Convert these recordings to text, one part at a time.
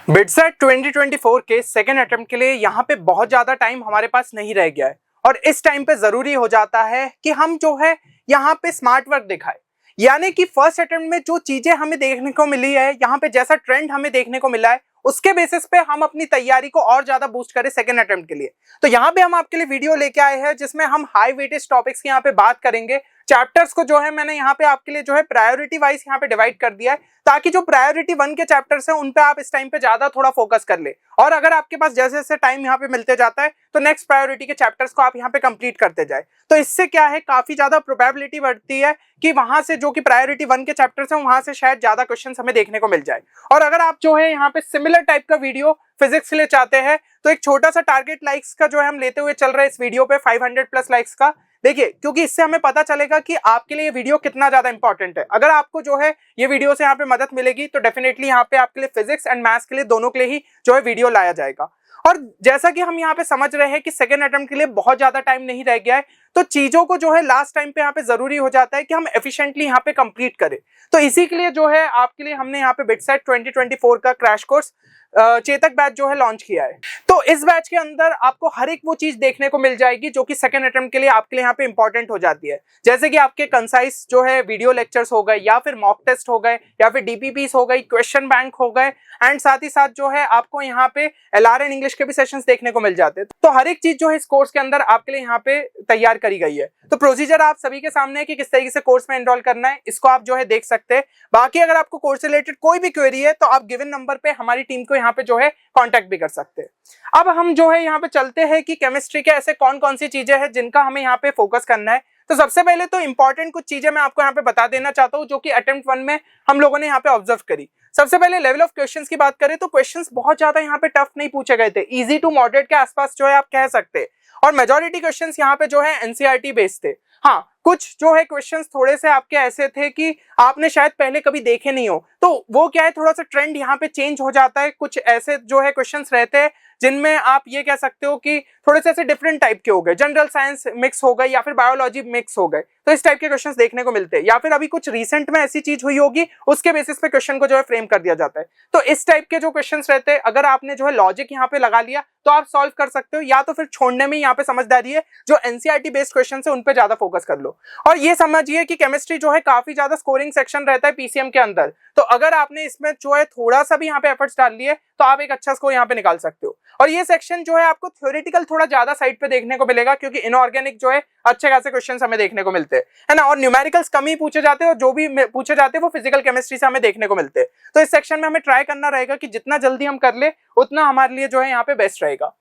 BITSAT 2024 के second attempt के लिए यहाँ पे बहुत ज़्यादा टाइम हमारे पास नहीं रह गया है और इस टाइम पे ज़रूरी हो जाता है कि हम जो है यहाँ पे स्मार्ट वर्क दिखाएं। यानी कि फर्स्ट अटेम्प्ट में जो चीज़ें हमें देखने को मिली है, यहाँ पे जैसा ट्रेंड हमें देखने को मिला है, उसके बेसिस पे हम अपनी तैयारी को और ज़्यादा बूस्ट करें सेकेंड अटेम्प्ट के लिए। तो यहाँ पे हम आपके लिए वीडियो लेके आए हैं जिसमें हम हाई वेटेज टॉपिक्स की यहाँ पे बात करेंगे। चैप्टर्स को जो है मैंने यहाँ पे आपके लिए जो है प्रायोरिटी वाइज यहाँ पे डिवाइड कर दिया है ताकि जो प्रायोरिटी 1 के चैप्टर्स हैं उन पे आप इस टाइम पे ज्यादा थोड़ा फोकस कर ले, और अगर आपके पास जैसे जैसे टाइम यहाँ पे मिलते जाता है तो नेक्स्ट प्रायोरिटी के चैप्टर्स को आप यहाँ पे कंप्लीट करते जाए। तो इससे क्या है, काफी ज्यादा प्रोबेबिलिटी बढ़ती है कि वहां से जो कि प्रायोरिटी 1 के चैप्टर्स हैं वहां से शायद ज्यादा क्वेश्चन हमें देखने को मिल जाए। और अगर आप जो है यहाँ पे सिमिलर टाइप का वीडियो फिजिक्स के लिए चाहते हैं तो एक छोटा सा टारगेट लाइक्स का जो है हम लेते हुए चल रहे हैं इस वीडियो पे 500 प्लस लाइक्स का। देखिए, क्योंकि इससे हमें पता चलेगा कि आपके लिए ये वीडियो कितना ज्यादा इंपॉर्टेंट है। अगर आपको जो है ये वीडियो से यहाँ पे मदद मिलेगी तो डेफिनेटली यहाँ पे आपके लिए फिजिक्स एंड मैथ्स के लिए दोनों के लिए ही जो है वीडियो लाया जाएगा। और जैसा कि हम यहाँ पे समझ रहे हैं कि सेकेंड अटेम्प्ट के लिए बहुत ज्यादा टाइम नहीं रह गया है, तो चीजों को जो है लास्ट टाइम पे यहाँ पे जरूरी हो जाता है कि हम एफिशिएंटली यहाँ पे कंप्लीट करें। तो इसी के लिए जो है आपके लिए हमने यहाँ पे बिटसेट 2024 का क्रैश कोर्स चेतक बैच जो है लॉन्च किया है। तो इस बैच के अंदर आपको हर एक वो चीज देखने को मिल जाएगी जो कि सेकंड अटेम्प्ट के लिए आपके लिए यहाँ पे इंपॉर्टेंट हो जाती है। जैसे कि आपके कंसाइज जो है वीडियो लेक्चर्स हो गए, या फिर मॉक टेस्ट हो गए, या फिर डीपीपीस हो गई, क्वेश्चन बैंक हो गए, एंड साथ ही साथ जो है आपको यहाँ पे LRN इंग्लिश के भी सेशंस देखने को मिल जाते हैं। तो हर एक चीज जो है इस कोर्स के अंदर आपके लिए यहाँ पे तैयार करी गई है। तो प्रोसीजर आप सभी के सामने है कि किस तरीके से कोर्स में एनरोल करना है, इसको आप जो है देख सकते हैं। बाकी अगर आपको कोर्स रिलेटेड कोई भी क्वेरी है तो आप गिवन नंबर पे हमारी टीम को यहाँ पे जो है कांटेक्ट भी कर सकते हैं। अब हम जो है यहाँ पे चलते हैं कि केमिस्ट्री के ऐसे कौन कौन सी चीजें हैं जिनका हमें यहाँ पे फोकस करना है। तो सबसे पहले तो इंपॉर्टेंट कुछ चीजें मैं आपको यहाँ पे बता देना चाहता हूँ जो कि अटेम्प्ट 1 में हम लोगों ने यहाँ पे ऑब्जर्व करी। सबसे पहले लेवल ऑफ क्वेश्चंस की बात करें तो क्वेश्चंस बहुत ज्यादा यहाँ पे टफ नहीं पूछे गए थे, इजी टू मॉडरेट के आसपास जो है आप कह सकते हैं। और मेजॉरिटी क्वेश्चंस यहाँ पे जो है एनसीईआरटी बेस्ड थे। हाँ, कुछ जो है क्वेश्चंस थोड़े से आपके ऐसे थे कि आपने शायद पहले कभी देखे नहीं हो, तो वो क्या है, थोड़ा सा ट्रेंड यहाँ पे चेंज हो जाता है। कुछ ऐसे जो है क्वेश्चंस रहते हैं जिनमें आप ये कह सकते हो कि थोड़े से ऐसे डिफरेंट टाइप के हो गए, जनरल साइंस मिक्स हो गए या फिर बायोलॉजी मिक्स हो गए, तो इस टाइप के क्वेश्चंस देखने को मिलते हैं। या फिर अभी कुछ रिसेंट में ऐसी चीज हुई होगी उसके बेसिस पे क्वेश्चन को जो है फ्रेम कर दिया जाता है। तो इस टाइप के जो क्वेश्चंस रहते हैं, अगर आपने जो है लॉजिक यहाँ पे लगा लिया तो आप सॉल्व कर सकते हो, या तो फिर छोड़ने में यहाँ पे समझदारी है, जो एनसीईआरटी बेस्ड क्वेश्चन है उन पे ज्यादा फोकस कर लो। और ये समझिए कि केमिस्ट्री जो है काफी ज्यादा स्कोरिंग सेक्शन रहता है पीसीएम के अंदर, तो अगर आपने इसमें जो है थोड़ा सा भी यहाँ पे एफर्ट्स डाल लिए तो आप एक अच्छा स्कोर यहाँ पे निकाल सकते हो। और ये सेक्शन जो है आपको थ्योरेटिकल थोड़ा ज्यादा साइड पे देखने को मिलेगा क्योंकि इनऑर्गेनिक जो है अच्छे खासे क्वेश्चंस हमें देखने को मिलते हैं, है ना। और न्यूमेरिकल्स कम ही पूछे जाते हैं और जो भी पूछे जाते हैं वो फिजिकल केमिस्ट्री से हमें देखने को मिलते हैं। तो इस सेक्शन में हमें ट्राई करना रहेगा कि जितना जल्दी हम कर ले उतना हमारे लिए जो है यहाँ पे बेस्ट रहेगा।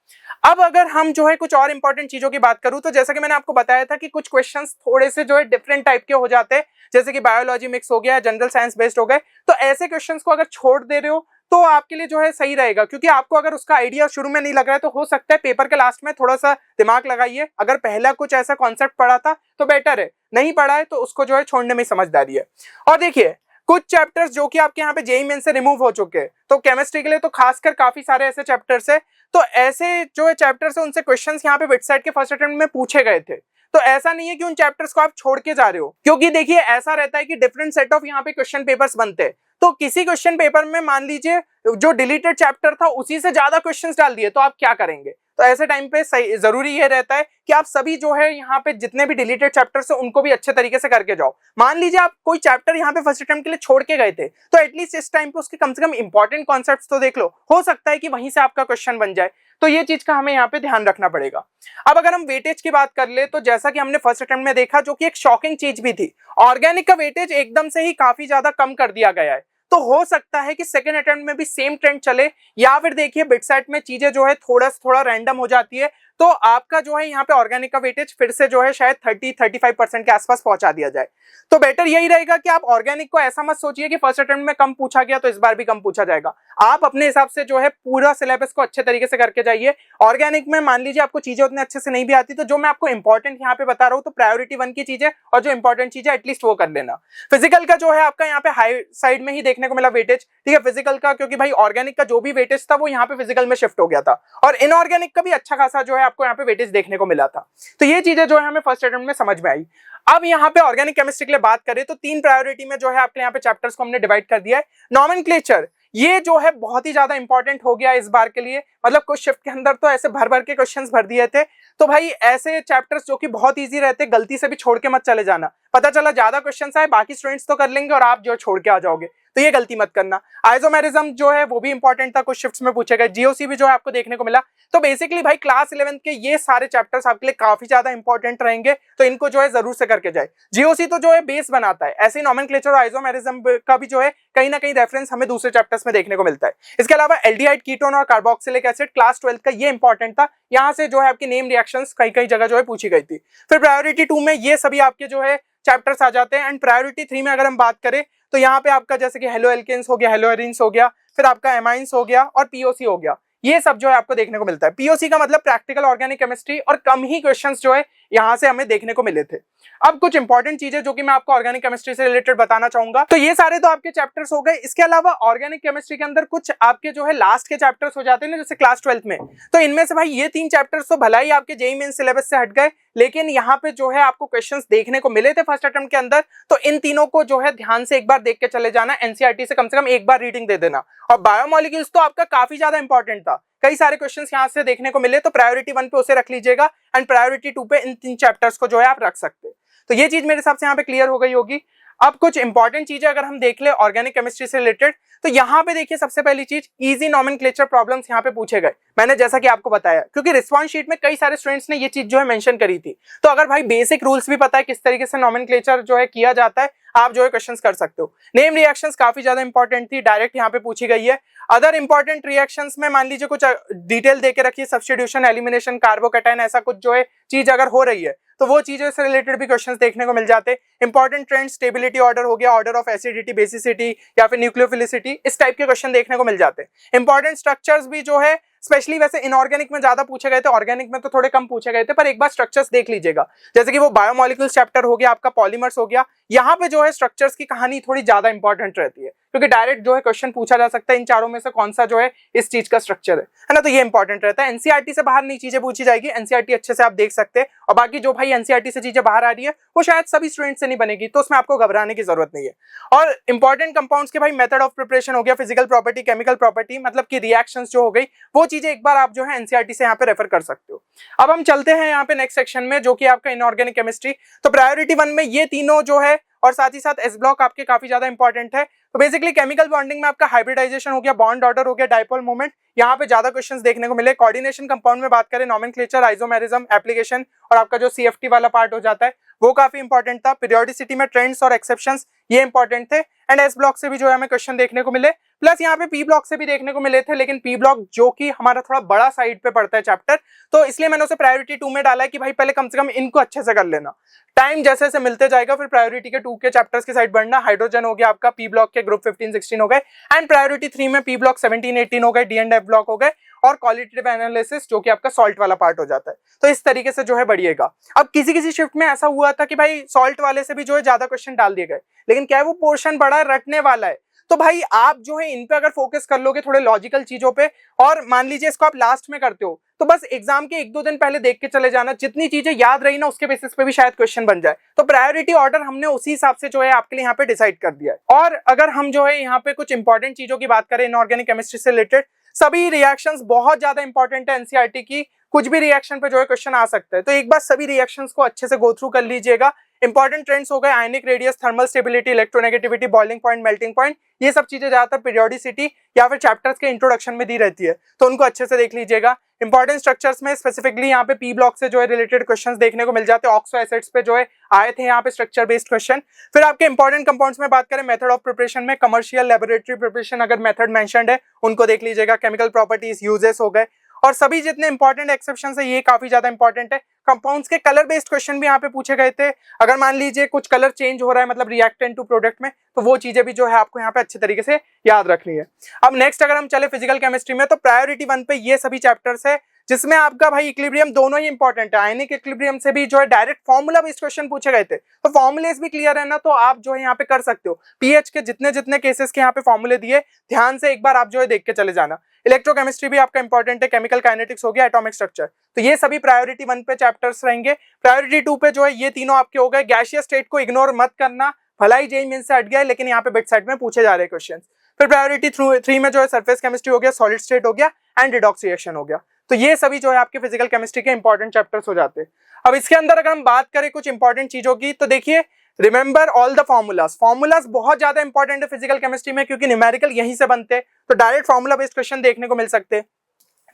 अब अगर हम जो है कुछ और इंपॉर्टेंट चीजों की बात करूं तो जैसा कि मैंने आपको बताया था कि कुछ क्वेश्चंस थोड़े से जो है डिफरेंट टाइप के हो जाते हैं, जैसे कि बायोलॉजी मिक्स हो गया, जनरल साइंस बेस्ड हो गए। तो ऐसे क्वेश्चंस को अगर छोड़ दे रहे हो तो आपके लिए जो है सही रहेगा, क्योंकि आपको अगर उसका आइडिया शुरू में नहीं लग रहा है तो हो सकता है पेपर के लास्ट में थोड़ा सा दिमाग लगाइए। अगर पहला कुछ ऐसा कॉन्सेप्ट पढ़ा था तो बेटर है, नहीं पढ़ा है तो उसको जो है छोड़ने में समझदारी है। और देखिए, कुछ चैप्टर्स जो कि आपके यहाँ पे जेईई मेंस से रिमूव हो चुके हैं, तो केमिस्ट्री के लिए तो खासकर काफी सारे ऐसे चैप्टर्स है, तो ऐसे जो है चैप्टर्स है उनसे क्वेश्चंस यहाँ पे बिटसेट के फर्स्ट अटेम्प्ट में पूछे गए थे। तो ऐसा नहीं है कि उन चैप्टर्स को आप छोड़ के जा रहे हो, क्योंकि देखिए ऐसा रहता है कि डिफरेंट सेट ऑफ यहाँ पे क्वेश्चन पेपर्स बनते हैं। तो किसी क्वेश्चन पेपर में मान लीजिए जो डिलीटेड चैप्टर था उसी से ज्यादा क्वेश्चंस डाल दिए, तो आप क्या करेंगे। तो ऐसे टाइम पे सही जरूरी ये रहता है कि आप सभी जो है यहाँ पे जितने भी डिलीटेड चैप्टर्स है उनको भी अच्छे तरीके से करके जाओ। मान लीजिए आप कोई चैप्टर यहाँ पे फर्स्ट अटेम्प्ट के लिए छोड़ के गए थे, तो एटलीस्ट इस टाइम पे उसके कम से कम इंपॉर्टेंट कॉन्सेप्ट्स तो देख लो, हो सकता है कि वहीं से आपका क्वेश्चन बन जाए। तो ये चीज का हमें यहाँ पे ध्यान रखना पड़ेगा। अब अगर हम वेटेज की बात कर ले तो जैसा कि हमने फर्स्ट अटेम्प्ट में देखा, जो कि एक शॉकिंग चीज भी थी, ऑर्गेनिक का वेटेज एकदम से ही काफी ज्यादा कम कर दिया गया है। तो हो सकता है कि सेकेंड अटेम्प्ट में भी सेम ट्रेंड चले, या फिर देखिए बिटसेट में चीजें जो है थोड़ा रैंडम हो जाती है, तो आपका जो है यहाँ पे ऑर्गेनिक का वेटेज फिर से जो है शायद 30-35% के आसपास पहुंचा दिया जाए। तो बेटर यही रहेगा कि आप ऑर्गेनिक को ऐसा मत सोचिए कि फर्स्ट अटेम्प्ट में कम पूछा गया तो इस बार भी कम पूछा जाएगा। आप अपने हिसाब से जो है पूरा सिलेबस को अच्छे तरीके से करके जाइए। ऑर्गेनिक में मान लीजिए आपको चीजें उतने अच्छे से नहीं भी आती, तो जो मैं आपको इंपॉर्टेंट यहाँ पे बता रहा हूँ तो प्रायोरिटी 1 की चीजें और जो इंपॉर्टेंट चीजें एटलीस्ट वो कर लेना। फिजिकल का जो है आपका यहाँ पे हाई साइड में ही देखने को मिला वेटेज, ठीक है, फिजिकल का, क्योंकि भाई ऑर्गेनिक का जो भी वेटेज था वो यहाँ पे फिजिकल में शिफ्ट हो गया था, और इनऑर्गेनिक का भी अच्छा खासा जो है आपको यहाँ पे वेटेज देखने को मिला था। तो ये चीजें जो है हमें फर्स्ट अटेम्प्ट में समझ में आई। अब यहाँ पे ऑर्गेनिक केमिस्ट्री के लिए बात करें तो 3 प्रायोरिटी में जो है आपके यहाँ पे चैप्टर्स को हमने डिवाइड कर दिया है। नॉमेनक्लेचर, ये जो है बहुत ही ज्यादा इंपॉर्टेंट हो गया इस बार के लिए। मतलब कुछ शिफ्ट के अंदर तो ऐसे भर भर के क्वेश्चंस भर दिए थे, तो भाई ऐसे चैप्टर्स जो कि बहुत इजी रहते गलती से भी छोड़ के मत चले जाना। पता चला ज्यादा क्वेश्चंस आए, बाकी स्टूडेंट्स तो कर लेंगे और आप जो छोड़ के आ जाओगे, तो ये गलती मत करना। आइसोमेरिज्म जो है वो भी इंपॉर्टेंट था, कुछ शिफ्ट्स में पूछे गए। जीओसी भी जो है आपको देखने को मिला। तो बेसिकली भाई क्लास 11th के ये सारे चैप्टर्स आपके लिए काफी ज्यादा इंपॉर्टेंट रहेंगे, तो इनको जो है जरूर से करके जाए। जीओसी तो जो है बेस बनाता है, ऐसे ही नोमेनक्लेचर और आइसोमेरिज्म का भी जो है कहीं ना कहीं रेफरेंस हमें दूसरे चैप्टर्स में देखने को मिलता है। इसके अलावा एल्डिहाइड, कीटोन और कार्बोक्सिलिक एसिड क्लास 12 का ये इंपॉर्टेंट था, यहाँ से जो है आपकी नेम रिएक्शंस कई कई जगह जो है पूछी गई थी। फिर प्रायोरिटी 2 में ये सभी आपके जो है चैप्टर्स आ जाते हैं। एंड प्रायोरिटी 3 में अगर हम बात करें तो यहाँ पे आपका जैसे कि हेलो एल्केन्स हो गया, हेलो एरिन्स हो गया, फिर आपका एमाइंस हो गया और पीओसी हो गया, ये सब जो है आपको देखने को मिलता है। पीओसी का मतलब प्रैक्टिकल ऑर्गेनिक केमिस्ट्री, और कम ही क्वेश्चंस जो है यहाँ से हमें देखने को मिले थे। अब कुछ इंपॉर्टेंट चीजें जो कि मैं आपको ऑर्गेनिक केमिस्ट्री से रिलेटेड बताना चाहूंगा। तो ये सारे तो आपके चैप्टर्स हो गए। इसके अलावा ऑर्गेनिक केमिस्ट्री के अंदर कुछ आपके जो है लास्ट के चैप्टर्स हो जाते हैं ना, जैसे क्लास 12 में। तो इनमें से भाई ये 3 चैप्टर्स तो भला ही आपके जेईई मेंस सिलेबस से हट गए, लेकिन यहाँ पे जो है आपको क्वेश्चंस देखने को मिले थे फर्स्ट अटेम्प्ट के अंदर। तो इन तीनों को जो है ध्यान से एक बार देख के चले जाना, एनसीईआरटी से कम एक बार रीडिंग दे देना। और बायोमोलिक्यूल्स तो आपका काफी ज्यादा इंपॉर्टेंट था, कई सारे क्वेश्चंस यहाँ से देखने को मिले, तो प्रायोरिटी 1 पे उसे रख लीजिएगा एंड प्रायोरिटी 2 पे इन 3 चैप्टर्स को जो है आप रख सकते हैं। तो ये चीज मेरे हिसाब से यहाँ पे क्लियर हो गई होगी। अब कुछ इंपॉर्टेंट चीजें अगर हम देख ले ऑर्गेनिक केमिस्ट्री से रिलेटेड, तो यहाँ पे देखिए सबसे पहली चीज इजी नोमेनक्लेचर प्रॉब्लम्स यहाँ पे पूछे गए। मैंने जैसा कि आपको बताया, क्योंकि रिस्पॉन्स शीट में कई सारे स्टूडेंट्स ने ये चीज जो है मेंशन करी थी। तो अगर भाई बेसिक रूल्स भी पता है किस तरीके से नोमेनक्लेचर जो है किया जाता है, आप जो है क्वेश्चंस कर सकते हो। नेम रिएक्शंस काफी ज्यादा इंपॉर्टेंट थी, डायरेक्ट यहाँ पे पूछी गई है। अदर इंपॉर्टेंट रिएक्शंस में मान लीजिए कुछ डिटेल देके रखिए, सब्स्टिट्यूशन, एलिमिनेशन, कार्बोकैटायन, ऐसा कुछ जो है चीज अगर हो रही है तो वो चीजों से रिलेटेड भी क्वेश्चंस देखने को मिल जाते हैं। इंपॉर्टेंट ट्रेंड, स्टेबिलिटी ऑर्डर हो गया, ऑर्डर ऑफ एसिडिटी, बेसिसिटी या फिर न्यूक्लियोफिलिसिटी, इस टाइप के क्वेश्चन देखने को मिल जाते हैं। इंपॉर्टेंट स्ट्रक्चर्स भी जो है स्पेशली वैसे इनऑर्गेनिक में ज्यादा पूछे गए थे, ऑर्गेनिक में तो थोड़े कम पूछे गए थे, पर एक बार स्ट्रक्चर्स देख लीजिएगा। जैसे कि वो बायोमोलिक्यूल्स चैप्टर हो गया, आपका पॉलीमर्स हो गया, यहाँ पे जो है स्ट्रक्चर्स की कहानी थोड़ी ज्यादा इंपॉर्टेंट रहती है, क्योंकि डायरेक्ट जो है क्वेश्चन पूछा जा सकता है इन चारों में से कौन सा जो है इस चीज का स्ट्रक्चर है ना। तो ये इंपॉर्टेंट रहता है। एनसीईआरटी से बाहर नहीं चीजें पूछी जाएगी, एनसीईआरटी अच्छे से आप देख सकते हैं। और बाकी जो भाई एनसीईआरटी से चीजें बाहर आ रही है वो शायद सभी स्टूडेंट से नहीं बनेगी, तो उसमें आपको घबराने की जरूरत नहीं है। और इंपॉर्टेंट कंपाउंड्स के भाई मेथड ऑफ प्रिपरेशन हो गया, फिजिकल प्रॉपर्टी, केमिकल प्रॉपर्टी, मतलब कि रिएक्शंस जो हो गई, वो चीजें एक बार आप जो है एनसीईआरटी से यहाँ पे रेफर कर सकते हो। अब हम चलते हैं यहाँ पे नेक्स्ट सेक्शन में, जो कि आपका इनऑर्गेनिक केमिस्ट्री। तो प्रायोरिटी 1 में ये तीनों जो है, और साथ ही साथ एस ब्लॉक आपके काफी ज्यादा इंपॉर्टेंट है। तो बेसिकली केमिकल बॉन्डिंग में आपका हाइब्रिडाइजेशन हो गया, बॉन्ड ऑर्डर हो गया, डाइपोल मोमेंट, यहाँ पे ज्यादा क्वेश्चंस देखने को मिले। कोऑर्डिनेशन कंपाउंड में बात करें, नोमेनक्लेचर, आइसोमेरिज्म, एप्लीकेशन और आपका जो सीएफटी वाला पार्ट हो जाता है वो काफी इंपॉर्टेंट था। पीरियोडिसिटी में ट्रेंड्स और एक्सेप्शंस ये इंपॉर्टेंट थे। एंड एस ब्लॉक से भी जो है हमें क्वेश्चन देखने को मिले, प्लस यहाँ पे पी ब्लॉक से भी देखने को मिले थे, लेकिन पी ब्लॉक जो कि हमारा थोड़ा बड़ा साइड पे पड़ता है चैप्टर, तो इसलिए मैंने उसे प्रायोरिटी 2 में डाला है कि भाई पहले कम से कम इनको अच्छे से कर लेना। टाइम जैसे जैसे मिलते जाएगा फिर प्रायोरिटी के 2 के चैप्टर्स की साइड बढ़ना। हाइड्रोजन हो गया आपका, पी ब्लॉक के ग्रुप 15-16 हो गए, एंड प्रायोरिटी 3 में पी ब्लॉक 17-18 हो गए, डी एंड एफ ब्लॉक हो गए, और क्वालिटेटिव एनालिसिस जो कि आपका सॉल्ट वाला पार्ट हो जाता है। तो इस तरीके से जो है बढ़िएगा। अब किसी किसी शिफ्ट में ऐसा हुआ था कि भाई सॉल्ट वाले से भी जो है ज्यादा क्वेश्चन डाल दिए गए, लेकिन क्या है वो पोर्शन बड़ा रटने वाला है, तो भाई आप जो है इन पे अगर फोकस कर लोगे थोड़े लॉजिकल चीजों पे, और मान लीजिए इसको आप लास्ट में करते हो, तो बस एग्जाम के 1-2 दिन पहले देख के चले जाना, जितनी चीजें याद रही ना उसके बेसिस पे भी शायद क्वेश्चन बन जाए। तो प्रायोरिटी ऑर्डर हमने उसी हिसाब से जो है आपके लिए यहाँ पे डिसाइड कर दिया है। और अगर हम जो है यहाँ पे कुछ इंपॉर्टेंट चीजों की बात करें इनऑर्गेनिक केमिस्ट्री से रिलेटेड, सभी रिएक्शंस बहुत ज्यादा इंपॉर्टेंट है एनसीईआरटी की, कुछ भी रिएक्शन पे जो है क्वेश्चन आ सकता है, तो एक बार सभी रिएक्शंस को अच्छे से गो थ्रू कर लीजिएगा। इंपॉर्टेंट ट्रेंड्स हो गए, ionic radius, thermal stability, electronegativity, boiling point, melting point, ये सब चीजें ज्यादातर पीरियोडिसिटी या फिर चैप्टर्स के इंट्रोडक्शन में दी रहती है, तो उनको अच्छे से देख लीजिएगा। इंपॉर्टेंट स्ट्रक्चर्स में स्पेसिफिकली यहाँ पे पी ब्लॉक से जो है रिलेटेड क्वेश्चंस देखने को मिल जाते हैं, ऑक्सो एसिड्स पे जो है आए थे यहाँ पे स्ट्रक्चर बेस्ड क्वेश्चन। फिर आपके इंपॉर्टेंट कंपाउंड्स में बात करें, मेथड ऑफ प्रिपरेशन में कमर्शियल, लेबोरेटरी प्रिपरेशन अगर मेथड मेंशन्ड है उनको देख लीजिएगा, केमिकल प्रॉपर्टीज, यूजेस हो गए, और सभी जितने इंपॉर्टेंट एक्सेप्शंस है ये काफी ज्यादा इंपॉर्टेंट है। कंपाउंड्स के कलर बेस्ड क्वेश्चन भी यहाँ पे पूछे गए थे, अगर मान लीजिए कुछ कलर चेंज हो रहा है मतलब रिएक्टेंट टू प्रोडक्ट में, तो वो चीजें भी जो है आपको यहाँ पे अच्छे तरीके से याद रखनी है। अब नेक्स्ट अगर हम चले फिजिकल केमिस्ट्री में, तो प्रायोरिटी 1 पे ये सभी चैप्टर्स है, जिसमें आपका भाई इक्विलिब्रियम दोनों ही इंपॉर्टेंट है। आयनिक इक्विलिब्रियम से भी जो है डायरेक्ट फॉर्मूला बेस्ड क्वेश्चन पूछे गए थे, तो फॉर्मुलेस भी क्लियर है ना, तो आप जो है यहाँ पे कर सकते हो। पीएच के जितने जितने केसेस के यहाँ पे फॉर्मूले दिए, ध्यान से एक बार आप जो है देख के चले जाना। इलेक्ट्रोकेमिस्ट्री भी आपका इंपॉर्टेंट है, केमिकल काइनेटिक्स हो गया, एटॉमिक स्ट्रक्चर, तो ये सभी प्रायोरिटी 1 पे चैप्टर्स रहेंगे। प्रायोरिटी 2 पे जो है ये तीनों आपके हो गए। गैसियस स्टेट को इग्नोर मत करना, भला ही जेईई मेंस से हट गया है, लेकिन यहाँ पे बिट सेट में पूछे जा रहे हैं क्वेश्चंस। फिर प्रायोरिटी 3 में जो है सरफेस केमिस्ट्री हो गया, सॉलिड स्टेट हो गया एंड रिडॉक्स रिएक्शन हो गया। तो ये सभी जो है आपके फिजिकल केमिस्ट्री के इंपॉर्टेंट चैप्टर्स हो जाते हैं। अब इसके अंदर अगर हम बात करें कुछ इंपॉर्टेंट चीजों की, तो देखिए रिमेंबर ऑल द फॉर्मूलाज बहुत ज्यादा इंपॉर्टेंट है फिजिकल केमिस्ट्री में, क्योंकि न्यूमेरिकल यहीं से बनते हैं, तो डायरेक्ट फॉर्मूला बेस्ड क्वेश्चन देखने को मिल सकते हैं।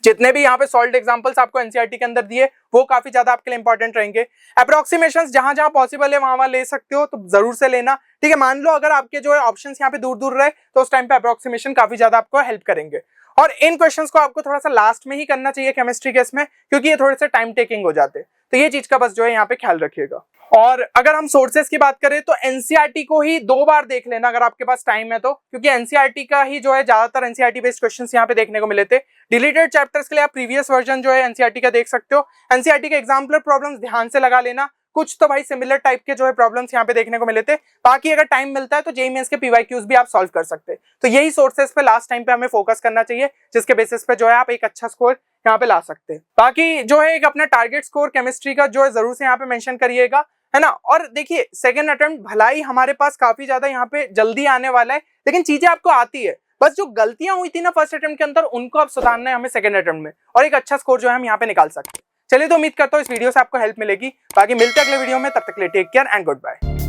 जितने भी यहाँ पे सॉल्व एग्जांपल्स आपको एनसीईआरटी के अंदर दिए वो काफी ज्यादा आपके लिए इंपॉर्टेंट रहेंगे। अप्रोक्सीमेशंस जहां जहां पॉसिबल है वहां ले सकते हो, तो जरूर से लेना, ठीक है। मान लो अगर आपके जो है ऑप्शंस यहाँ पे दूर दूर रहे तो उस टाइम पे अप्रोक्सीमेशन काफी ज्यादा आपको हेल्प करेंगे। और इन क्वेश्चंस को आपको थोड़ा सा लास्ट में ही करना चाहिए केमिस्ट्री के इसमें, क्योंकि ये थोड़े से टाइम टेकिंग हो जाते हैं, तो ये चीज का बस जो है यहाँ पे ख्याल रखिएगा। और अगर हम सोर्सेस की बात करें तो एनसीईआरटी को ही 2 बार देख लेना अगर आपके पास टाइम है तो, क्योंकि एनसीईआरटी का ही जो है ज्यादातर एनसीईआरटी बेस्ड क्वेश्चंस यहाँ पे देखने को मिले थे। डिलीटेड चैप्टर्स के लिए आप प्रीवियस वर्जन जो है एनसीईआरटी का देख सकते हो। एनसीईआरटी के एग्जाम्पलर प्रॉब्लम्स ध्यान से लगा लेना, कुछ तो भाई सिमिलर टाइप के जो है प्रॉब्लम्स यहाँ पे देखने को मिले थे। बाकी अगर टाइम मिलता है तो जेईई मेंस के पीवाईक्यूज भी आप सॉल्व कर सकते हैं। तो यही सोर्सेस पे लास्ट टाइम पे हमें फोकस करना चाहिए, जिसके बेसिस पे जो है आप एक अच्छा स्कोर यहाँ पे ला सकते हैं। बाकी जो है एक अपना टारगेट स्कोर केमिस्ट्री का जो है जरूर से यहाँ पे मेंशन करिएगा, है ना। और देखिए सेकंड अटेम्प्ट भलाई हमारे पास काफी ज्यादा यहाँ पे जल्दी आने वाला है, लेकिन चीजें आपको आती है, बस जो गलतियां हुई थी ना फर्स्ट अटेम्प्ट के अंदर उनको अब सुधारना है हमें सेकंड अटेम्प्ट में, और एक अच्छा स्कोर जो है हम यहाँ पे निकाल सकते हैं। चलिए तो उम्मीद करता हूँ इस वीडियो से आपको हेल्प मिलेगी। बाकी मिलते हैं अगले वीडियो में, तब तक के लिए take care and good bye.